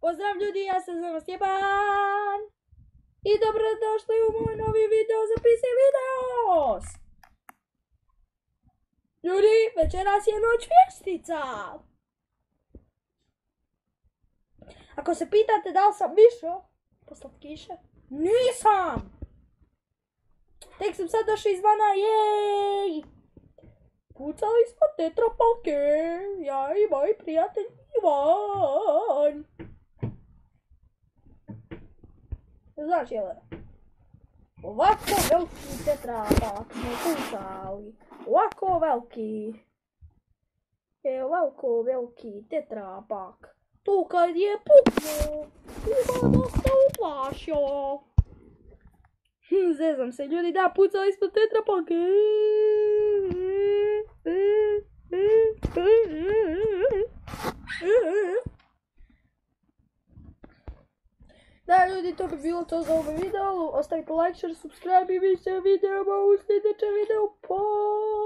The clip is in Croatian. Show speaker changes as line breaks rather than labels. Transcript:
Pozdrav ljudi, ja se zovem Stjepan i dobrodošli u moj novi video za PC Videos. Ljudi, večeras je noć vještica. Ako se pitate da li sam išao po slatkiše, nisam. Tek sam sad došao izvana, jej. Pucali smo tetrapake, ja i moj prijatelj Ivan. Znaš, jel? Ovako veliki tetrapak smo pucali. Ovako veliki. Ovako veliki tetrapak. Tu kad je puknuo, Ivan ostao uplašio. Zezam se ljudi, da, pucali smo tetrapake. Da ljudi, to bi bilo to za ovaj video. Ostavite like, share, subscribe i više vidimo u sljedećem videu. Pa!